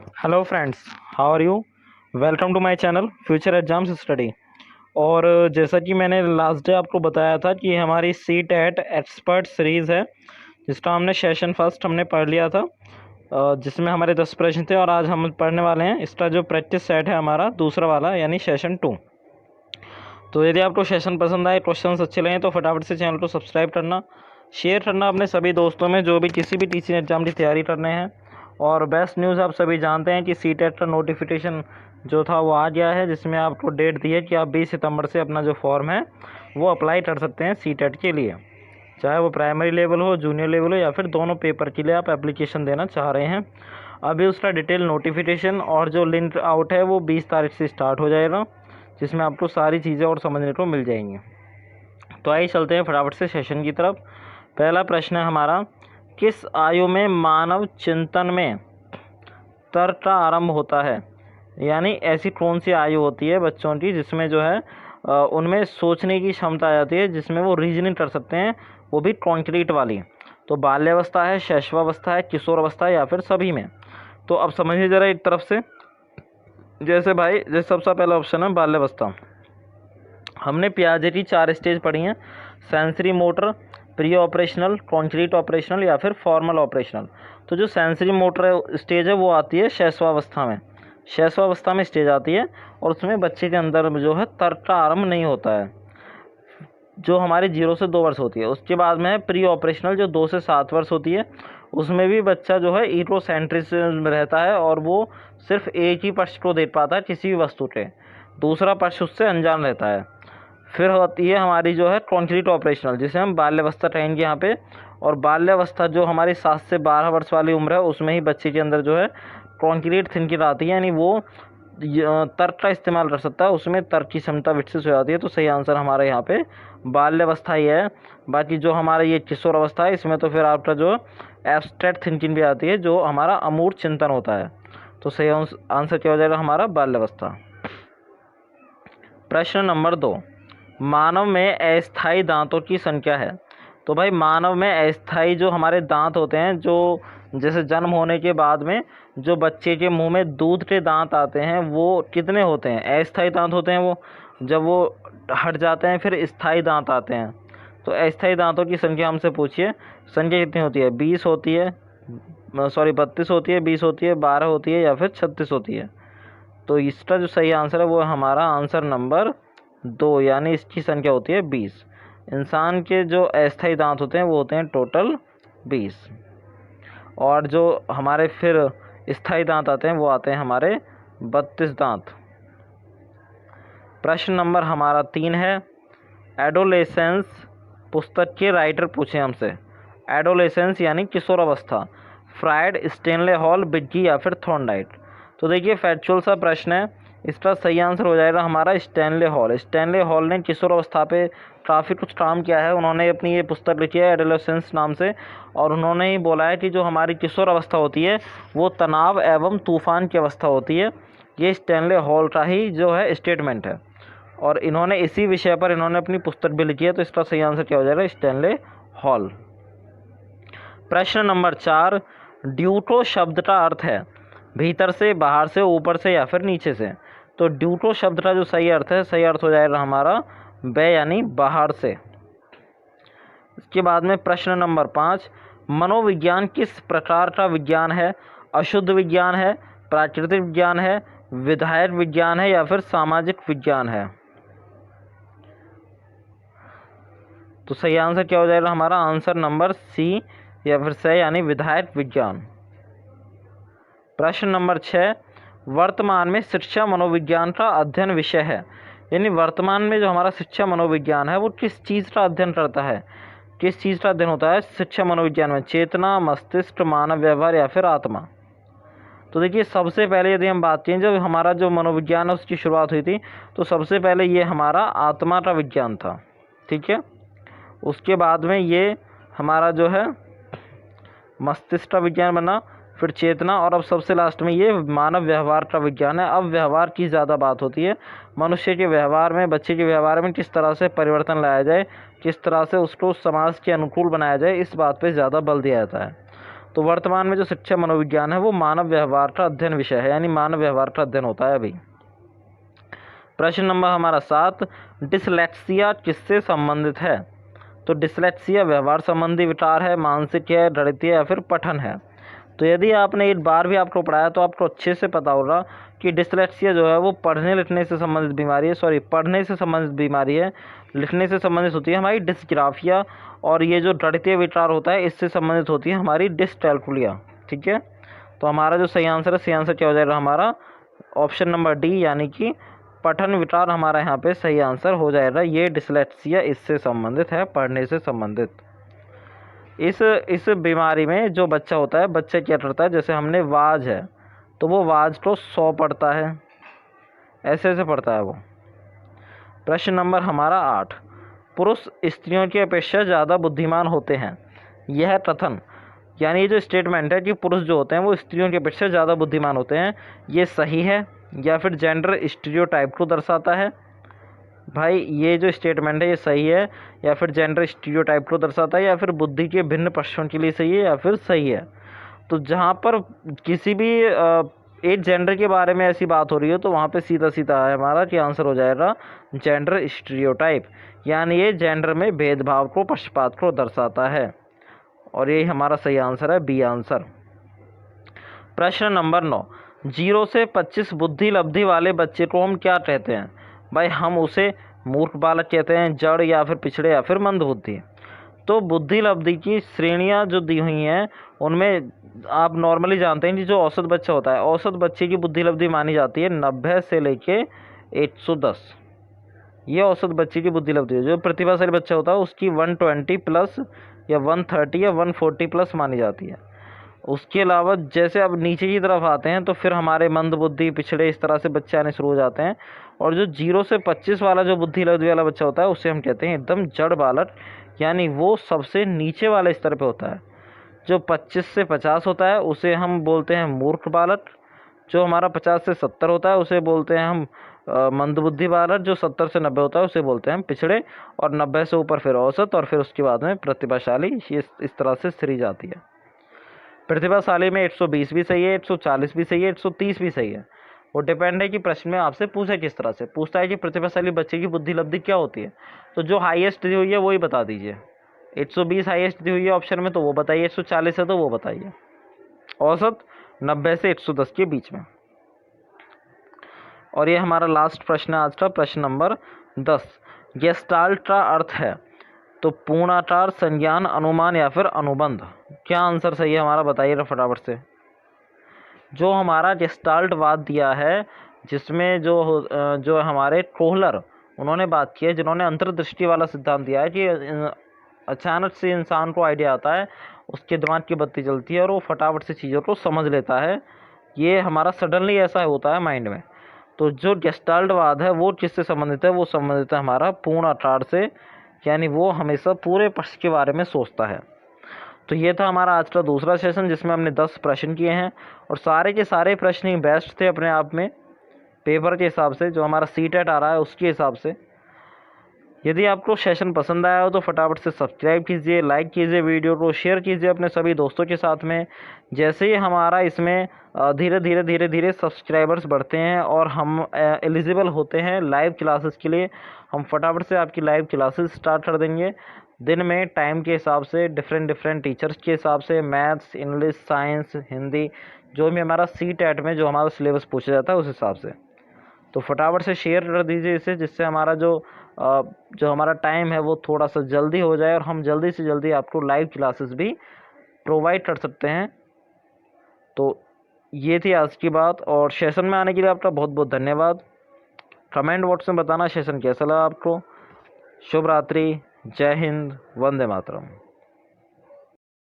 Hello friends, how are you. Welcome to my channel future exams study. और जैसा कि मैंने लास्ट डे आपको बताया था कि हमारी सी टेट एक्सपर्ट सीरीज़ है, जिसका हमने सेशन फर्स्ट हमने पढ़ लिया था, जिसमें हमारे 10 प्रश्न थे। और आज हम पढ़ने वाले हैं इसका जो प्रैक्टिस सेट है हमारा दूसरा वाला, यानी सेशन 2। तो यदि आपको सेशन पसंद आए, क्वेश्चंस अच्छे लगे, तो फटाफट से चैनल को सब्सक्राइब करना, शेयर करना अपने सभी दोस्तों में जो भी किसी भी टीचिंग एग्जाम की तैयारी कर रहे हैं। और बेस्ट न्यूज़ आप सभी जानते हैं कि सी टेट का नोटिफिकेशन जो था वो आ गया है, जिसमें आपको डेट दी है कि आप 20 सितंबर से अपना जो फॉर्म है वो अप्लाई कर सकते हैं सी टेट के लिए। चाहे वो प्राइमरी लेवल हो, जूनियर लेवल हो, या फिर दोनों पेपर के लिए आप एप्लीकेशन देना चाह रहे हैं। अभी उसका डिटेल नोटिफिकेशन और जो लिंक आउट है वो 20 तारीख से स्टार्ट हो जाएगा, जिसमें आपको सारी चीज़ें और समझने को मिल जाएंगी। तो आइए चलते हैं फटाफट से सेशन की तरफ। पहला प्रश्न है हमारा, किस आयु में मानव चिंतन में तर्क का आरंभ होता है। यानी ऐसी कौन सी आयु होती है बच्चों की जिसमें जो है उनमें सोचने की क्षमता आ जाती है, जिसमें वो रीजनिंग कर सकते हैं, वो भी कॉन्क्रीट वाली। तो बाल्यावस्था है, शैशवावस्था है, किशोर अवस्था है, या फिर सभी में। तो अब समझिए ज़रा एक तरफ से। जैसे सबसे पहला ऑप्शन है बाल्यावस्था। हमने पियाजे की 4 स्टेज पढ़ी हैं, sensory motor, pre operational, concrete operational, या फिर फॉर्मल ऑपरेशनल। तो जो सेंसरी मोटर स्टेज है वो आती है शैशवावस्था में। शैशवावस्था में स्टेज आती है, और उसमें बच्चे के अंदर जो है तर्क का आरंभ नहीं होता है, जो हमारी 0 से 2 वर्ष होती है। उसके बाद में है प्री ऑपरेशनल, जो 2 से 7 वर्ष होती है। उसमें भी बच्चा जो है ईगोसेंट्रिज्म रहता है, और वो सिर्फ एक ही पक्ष को देख पाता है किसी भी वस्तु के, दूसरा पक्ष उससे अनजान रहता है। फिर होती है हमारी जो है कॉन्क्रीट ऑपरेशनल, जिसे हम बाल्यावस्था कहेंगे यहाँ पे। और बाल्यावस्था जो हमारी 7 से 12 वर्ष वाली उम्र है, उसमें ही बच्चे के अंदर जो है कॉन्क्रीट थिंकिंग आती है, यानी वो तर्क का इस्तेमाल कर सकता है, उसमें तर्क की क्षमता विकसित हो जाती है। तो सही आंसर हमारा यहाँ पे बाल्यावस्था ही है। बाकी जो हमारा ये किशोर अवस्था है, इसमें तो फिर आपका जो एब्स्ट्रैक्ट थिंकिंग भी आती है, जो हमारा अमूर्त चिंतन होता है। तो सही आंसर क्या हो जाएगा हमारा बाल्यावस्था। प्रश्न नंबर 2, मानव में अस्थायी दांतों की संख्या है। तो भाई मानव में अस्थायी जो हमारे दांत होते हैं, जो जैसे जन्म होने के बाद में जो बच्चे के मुंह में दूध के दांत आते हैं, वो कितने होते हैं। अस्थायी दांत होते हैं वो, जब वो हट जाते हैं फिर स्थायी दांत आते हैं। तो अस्थायी दांतों की संख्या हमसे पूछिए, संख्या कितनी होती है। 20 होती है, 32 होती है, 20 होती है, 12 होती है, या फिर 36 होती है। तो इसका जो सही आंसर है वो हमारा आंसर नंबर 2, यानी इसकी संख्या होती है 20। इंसान के जो अस्थायी दांत होते हैं वो होते हैं टोटल 20, और जो हमारे फिर स्थायी दांत आते हैं वो आते हैं हमारे 32 दांत। प्रश्न नंबर हमारा 3 है, एडोलेसेंस पुस्तक के राइटर पूछे हमसे। एडोलेसेंस यानी किशोर अवस्था, फ्रायड, स्टेनले हॉल, बिग्गी, या फिर थॉर्नडाइक। तो देखिए फैक्चुअल सा प्रश्न है, इसका सही आंसर हो जाएगा हमारा स्टेनले हॉल। स्टेनले हॉल ने किशोर अवस्था पे काफ़ी कुछ काम किया है। उन्होंने अपनी ये पुस्तक लिखी है एडोलेसेंस नाम से, और उन्होंने ही बोला है कि जो हमारी किशोर अवस्था होती है वो तनाव एवं तूफान की अवस्था होती है। ये स्टेनले हॉल का ही जो है स्टेटमेंट है, और इन्होंने इसी विषय पर इन्होंने अपनी पुस्तक भी लिखी है। तो इसका सही आंसर क्या हो जाएगा स्टेनले हॉल। प्रश्न नंबर 4, ड्यूटो शब्द का अर्थ है भीतर से, बाहर से, ऊपर से, या फिर नीचे से। तो ड्यूटो शब्द का जो सही अर्थ है, सही अर्थ हो जाएगा हमारा बे, यानी बाहर से। इसके बाद में प्रश्न नंबर 5, मनोविज्ञान किस प्रकार का विज्ञान है। अशुद्ध विज्ञान है, प्राकृतिक विज्ञान है, विधायक विज्ञान है, या फिर सामाजिक विज्ञान है। तो सही आंसर क्या हो जाएगा हमारा आंसर नंबर सी, या फिर से, यानी विधायक विज्ञान। प्रश्न नंबर 6, वर्तमान में शिक्षा मनोविज्ञान का अध्ययन विषय है। यानी वर्तमान में जो हमारा शिक्षा मनोविज्ञान है वो किस चीज़ का अध्ययन करता है, किस चीज़ का अध्ययन होता है शिक्षा मनोविज्ञान में। चेतना, मस्तिष्क, मानव व्यवहार, या फिर आत्मा। तो देखिए सबसे पहले यदि हम बात करें, जब हमारा जो मनोविज्ञान है उसकी शुरुआत हुई थी, तो सबसे पहले ये हमारा आत्मा का विज्ञान था, ठीक है। उसके बाद में ये हमारा जो है मस्तिष्क का विज्ञान बना, फिर चेतना, और अब सबसे लास्ट में ये मानव व्यवहार का विज्ञान है। अब व्यवहार की ज़्यादा बात होती है, मनुष्य के व्यवहार में, बच्चे के व्यवहार में किस तरह से परिवर्तन लाया जाए, किस तरह से उसको समाज के अनुकूल बनाया जाए, इस बात पे ज़्यादा बल दिया जाता है। तो वर्तमान में जो शिक्षा मनोविज्ञान है वो मानव व्यवहार का अध्ययन विषय है, यानी मानव व्यवहार का अध्ययन होता है अभी। प्रश्न नंबर हमारा 7, डिसलेक्सिया किससे संबंधित है? तो डिसलेक्सिया व्यवहार संबंधी विकार है, मानसिक है, गणितीय या फिर पठन है। तो यदि आपने एक बार भी आपको पढ़ाया तो आपको अच्छे से पता होगा कि डिसलेक्सिया जो है वो पढ़ने लिखने से संबंधित बीमारी है, पढ़ने से संबंधित बीमारी है, लिखने से संबंधित होती है हमारी डिस्ग्राफिया, और ये जो गणितीय विकार होता है इससे संबंधित होती है हमारी डिसकैल्कुलिया। ठीक है, तो हमारा जो सही आंसर है, सही आंसर क्या हो जाएगा हमारा ऑप्शन नंबर डी, यानी कि पठन विकार हमारा यहाँ पे सही आंसर हो जाएगा। ये डिसलेक्सिया इससे संबंधित है, पढ़ने से संबंधित। इस बीमारी में जो बच्चा होता है, बच्चे क्या करता है, जैसे हमने वाज है तो वो वाज को 100 पढ़ता है, ऐसे ऐसे पढ़ता है वो। प्रश्न नंबर हमारा 8, पुरुष स्त्रियों की अपेक्षा ज़्यादा बुद्धिमान होते हैं, यह कथन, यानी ये जो स्टेटमेंट है कि पुरुष जो होते हैं वो स्त्रियों की अपेक्षा ज़्यादा बुद्धिमान होते हैं, ये सही है या फिर जेंडर स्टीरियोटाइप को दर्शाता है? भाई ये जो स्टेटमेंट है ये सही है या फिर जेंडर स्टीरियोटाइप को दर्शाता है, या फिर बुद्धि के भिन्न पक्षों के लिए सही है या फिर सही है? तो जहाँ पर किसी भी एक जेंडर के बारे में ऐसी बात हो रही है तो वहाँ पे सीधा सीधा है हमारा कि आंसर हो जाएगा जेंडर स्टीरियोटाइप, यानी ये जेंडर में भेदभाव को, पक्षपात को दर्शाता है, और यही हमारा सही आंसर है, बी आंसर। प्रश्न नंबर 9, 0 से 25 बुद्धि लब्धि वाले बच्चे को हम क्या कहते हैं? भाई हम उसे मूर्ख बालक कहते हैं, जड़ या फिर पिछड़े या फिर मंदबुद्धि। तो बुद्धि लब्धि की श्रेणियां जो दी हुई हैं उनमें आप नॉर्मली जानते हैं कि जो औसत बच्चा होता है, औसत बच्चे की बुद्धि लब्धि मानी जाती है 90 से लेके 110। ये औसत बच्चे की बुद्धि लब्धि है। जो प्रतिभाशाली बच्चा होता है उसकी 120 प्लस या 130 या 140 प्लस मानी जाती है। उसके अलावा जैसे अब नीचे की तरफ आते हैं तो फिर हमारे मंद बुद्धि, पिछड़े, इस तरह से बच्चे आने शुरू हो जाते हैं। और जो 0 से 25 वाला जो बुद्धि लब्धि वाला बच्चा होता है उसे हम कहते हैं एकदम जड़ बालक, यानी वो सबसे नीचे वाले स्तर पे होता है। जो 25 से 50 होता है उसे हम बोलते हैं मूर्ख बालक। जो हमारा 50 से 70 होता है उसे बोलते हैं हम मंदबुद्धि बालक। जो 70 से 90 होता है उसे बोलते हैं हम पिछड़े, और 90 से ऊपर फिर औसत, और फिर उसके बाद में प्रतिभाशाली। इस तरह से श्रेणी जाती है। प्रतिभाशाली में 120 भी सही है, 140 भी सही है, 130 भी सही है। वो डिपेंड है कि प्रश्न में आपसे पूछे किस तरह से पूछता है कि प्रतिभाशाली बच्चे की बुद्धि लब्धि क्या होती है। तो जो हाईएस्ट दी हुई है वही बता दीजिए। 120 हाईएस्ट दी हुई है ऑप्शन में तो वो बताइए, 140 है तो वो बताइए। औसत 90 से 110 के बीच में। और ये हमारा लास्ट प्रश्न है आज का, प्रश्न नंबर 10। गेस्टाल्ट का अर्थ है तो पूर्णाकार, संज्ञान, अनुमान या फिर अनुबंध। क्या आंसर सही है हमारा, बताइएगा फटाफट से। जो हमारा गेस्टाल्टवाद दिया है, जिसमें जो हमारे कोहलर उन्होंने बात की है, जिन्होंने अंतर्दृष्टि वाला सिद्धांत दिया है कि अचानक से इंसान को आइडिया आता है, उसके दिमाग की बत्ती जलती है और वो फटाफट से चीज़ों को समझ लेता है। ये हमारा सडनली ऐसा होता है माइंड में। तो जो गेस्टाल्टवाद है वो किससे संबंधित है? वो संबंधित है हमारा पूर्ण आकार से, यानी वो हमेशा पूरे पक्ष के बारे में सोचता है। तो ये था हमारा आज का दूसरा सेशन, जिसमें हमने 10 प्रश्न किए हैं, और सारे के सारे प्रश्न ही बेस्ट थे अपने आप में, पेपर के हिसाब से, जो हमारा सीटेट आ रहा है उसके हिसाब से। यदि आपको सेशन पसंद आया हो तो फटाफट से सब्सक्राइब कीजिए, लाइक कीजिए, वीडियो को शेयर कीजिए अपने सभी दोस्तों के साथ में। जैसे ही हमारा इसमें धीरे धीरे सब्सक्राइबर्स बढ़ते हैं और हम एलिजिबल होते हैं लाइव क्लासेस के लिए, हम फटाफट से आपकी लाइव क्लासेस स्टार्ट कर देंगे। दिन में टाइम के हिसाब से, डिफरेंट टीचर्स के हिसाब से, मैथ्स, इंग्लिश, साइंस, हिंदी, जो भी हमारा सीटेट में जो हमारा सिलेबस पूछा जाता है उस हिसाब से। तो फटाफट से शेयर कर दीजिए इसे, जिससे हमारा जो हमारा टाइम है वो थोड़ा सा जल्दी हो जाए और हम जल्दी से जल्दी आपको लाइव क्लासेस भी प्रोवाइड कर सकते हैं। तो ये थी आज की बात, और सेशन में आने के लिए आपका बहुत बहुत धन्यवाद। कमेंट बॉक्स में बताना सेशन कैसा लगा आपको। शुभ रात्रि, जय हिंद, वंदे मातरम।